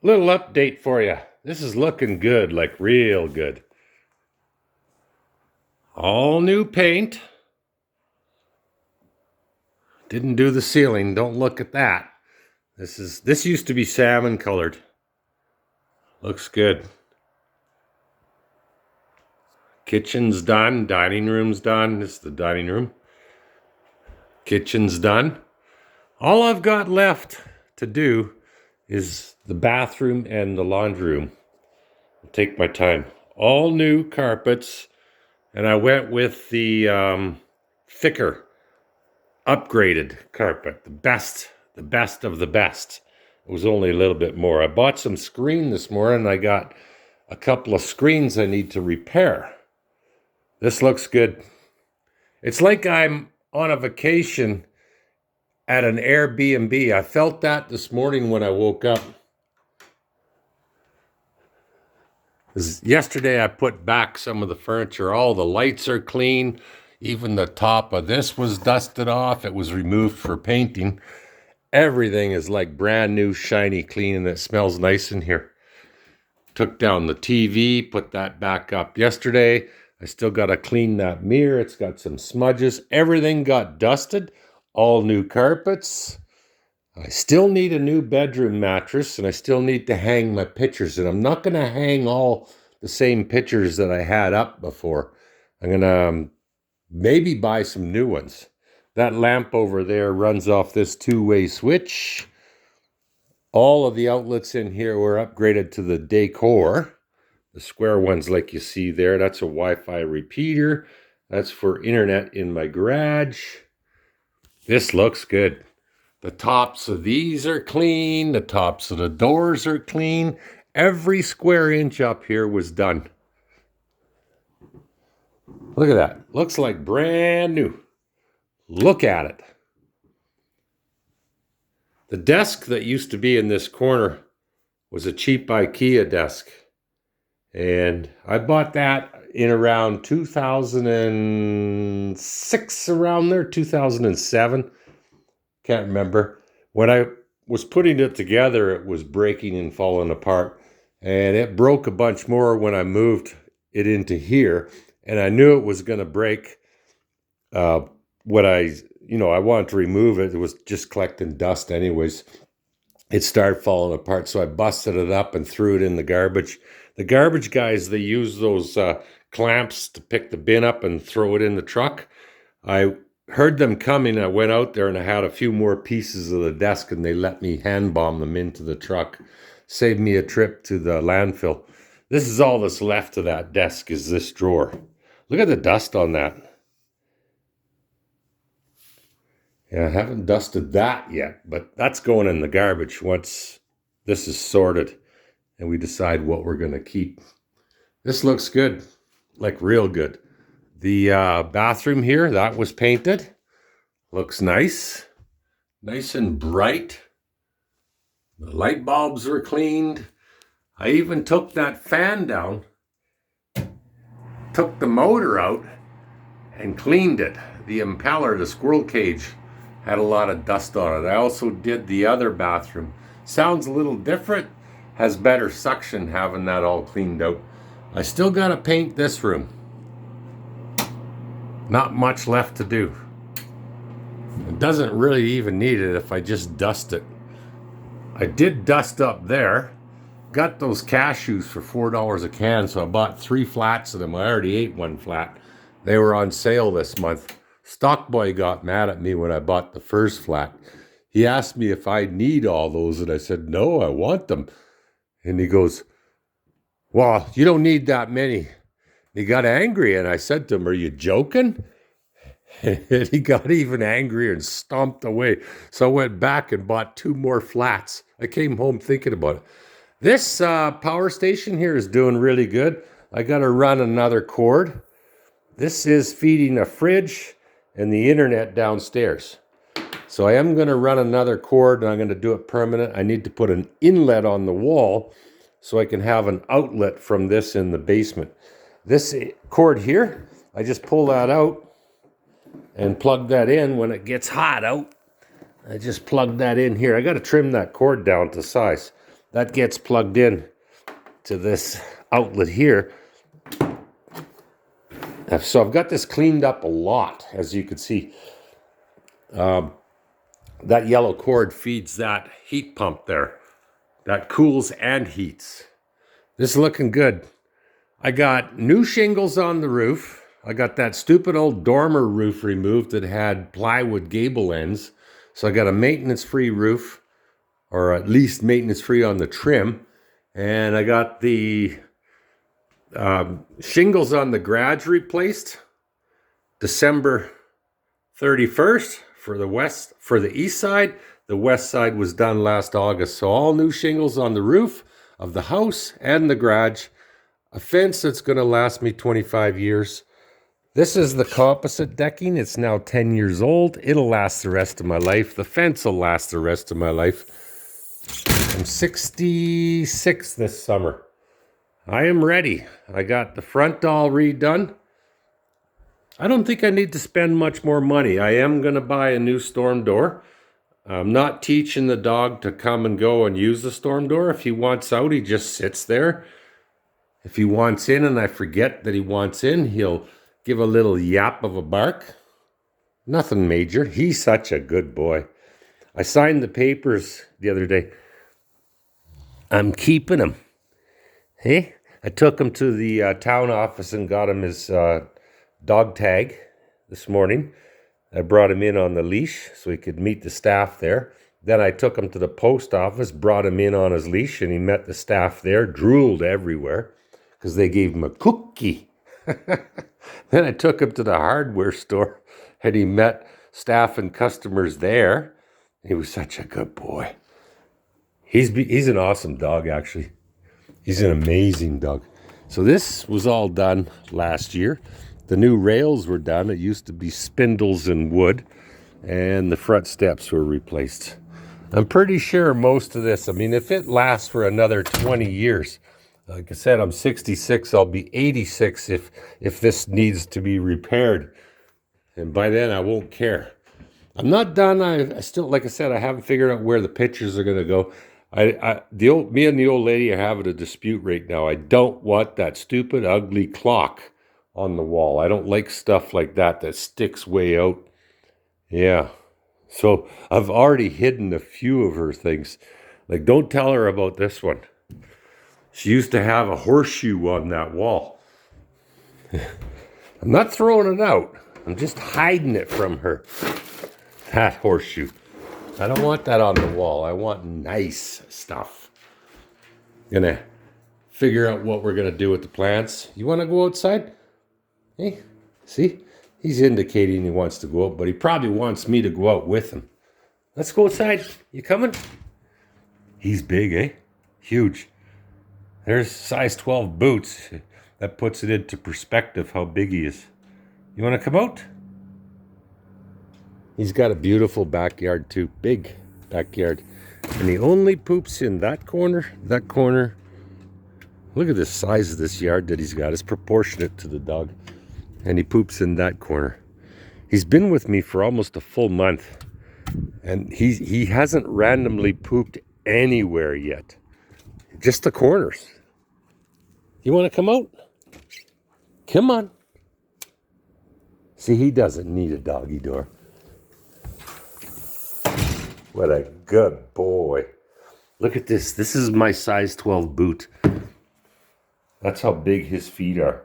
Little update for you. This is looking good, like real good. All new paint. Didn't do the ceiling. Don't look at that. This used to be salmon colored. Looks good. Kitchen's done. Dining room's done. This is the dining room. Kitchen's done. All I've got left to do is the bathroom and the laundry room. I'll take my time. All new carpets, and I went with the thicker, upgraded carpet, the best of the best. It was only a little bit more. I bought some screen this morning. I got a couple of screens I need to repair. This looks good. It's like I'm on a vacation at an Air B&B. I felt that this morning when I woke up. Yesterday I put back some of the furniture. All the lights are clean. Even the top of this was dusted off. It was removed for painting. Everything is like brand new, shiny, clean, and it smells nice in here. Took down the TV, put that back up yesterday. I still got to clean that mirror. It's got some smudges. Everything got dusted. All new carpets. I still need a new bedroom mattress, and I still need to hang my pictures. And I'm not going to hang all the same pictures that I had up before. I'm going to maybe buy some new ones. That lamp over there runs off this two-way switch. All of the outlets in here were upgraded to the decor. The square ones like you see there, that's a Wi-Fi repeater. That's for internet in my garage. This looks good. The tops of these are clean. The tops of the doors are clean. Every square inch up here was done. Look at that. Looks like brand new. Look at it. The desk that used to be in this corner was a cheap IKEA desk. And I bought that in around 2006, around there, 2007. Can't remember. When I was putting it together, it was breaking and falling apart. And it broke a bunch more when I moved it into here. And I knew it was going to break when I wanted to remove it. It was just collecting dust anyways. It started falling apart. So I busted it up and threw it in the garbage. The garbage guys, they use those clamps to pick the bin up and throw it in the truck. I heard them coming. I went out there and I had a few more pieces of the desk and they let me hand bomb them into the truck. Saved me a trip to the landfill. This is all that's left of that desk is this drawer. Look at the dust on that. Yeah, I haven't dusted that yet, but that's going in the garbage once this is sorted and we decide what we're going to keep. This looks good, like real good. The bathroom here, that was painted. Looks nice. Nice and bright. The light bulbs were cleaned. I even took that fan down, took the motor out, and cleaned it. The impeller, the squirrel cage, had a lot of dust on it. I also did the other bathroom. Sounds a little different. Has better suction having that all cleaned out. I still got to paint this room. Not much left to do. It doesn't really even need it if I just dust it. I did dust up there. Got those cashews for $4 a can, so I bought 3 flats of them. I already ate 1 flat. They were on sale this month. Stockboy got mad at me when I bought the first flat. He asked me if I need all those, and I said, no, I want them. And he goes, well, you don't need that many. He got angry, and I said to him, are you joking? And he got even angrier and stomped away. So I went back and bought 2 more flats. I came home thinking about it. This power station here is doing really good. I got to run another cord. This is feeding a fridge and the internet downstairs. So I am going to run another cord, and I'm going to do it permanent. I need to put an inlet on the wall so I can have an outlet from this in the basement. This cord here, I just pull that out and plug that in when it gets hot out. I just plug that in here. I got to trim that cord down to size. that gets plugged in to this outlet here. So I've got this cleaned up a lot, as you can see. That yellow cord feeds that heat pump there. That cools and heats. This is looking good. I got new shingles on the roof. I got that stupid old dormer roof removed that had plywood gable ends. So I got a maintenance-free roof, or at least maintenance-free on the trim. And I got the shingles on the garage replaced December 31st for the east side. The west side was done last August. So all new shingles on the roof of the house and the garage. A fence that's going to last me 25 years. This is the composite decking. It's now 10 years old. It'll last the rest of my life. The fence will last the rest of my life. I'm 66 this summer. I am ready. I got the front all redone. I don't think I need to spend much more money. I am going to buy a new storm door. I'm not teaching the dog to come and go and use the storm door. If he wants out, he just sits there. If he wants in and I forget that he wants in, he'll give a little yap of a bark. Nothing major. He's such a good boy. I signed the papers the other day. I'm keeping him. Hey, I took him to the town office and got him his dog tag this morning. I brought him in on the leash so he could meet the staff there. Then I took him to the post office, brought him in on his leash, and he met the staff there, drooled everywhere because they gave him a cookie. Then I took him to the hardware store, and he met staff and customers there. He was such a good boy. He's an awesome dog, actually. He's an amazing dog. So this was all done last year. The new rails were done. It used to be spindles and wood, and the front steps were replaced. I'm pretty sure most of this, I mean, if it lasts for another 20 years, like I said, I'm 66. I'll be 86 if this needs to be repaired. And by then, I won't care. I'm not done. I still, like I said, I haven't figured out where the pictures are going to go. Me and the old lady are having a dispute right now. I don't want that stupid, ugly clock on the wall. I don't like stuff like that sticks way out. Yeah. So I've already hidden a few of her things. Like, don't tell her about this one. She used to have a horseshoe on that wall. I'm not throwing it out. I'm just hiding it from her. That horseshoe. I don't want that on the wall. I want nice stuff. Gonna figure out what we're gonna do with the plants. You wanna go outside? Hey, see? He's indicating he wants to go out, but he probably wants me to go out with him. Let's go outside. You coming? He's big, eh? Huge. There's size 12 boots. That puts it into perspective how big he is. You want to come out? He's got a beautiful backyard too. Big backyard. And he only poops in that corner, that corner. Look at the size of this yard that he's got. It's proportionate to the dog. And he poops in that corner. He's been with me for almost a full month. And he hasn't randomly pooped anywhere yet. Just the corners. You want to come out? Come on. See, he doesn't need a doggy door. What a good boy. Look at this. This is my size 12 boot. That's how big his feet are.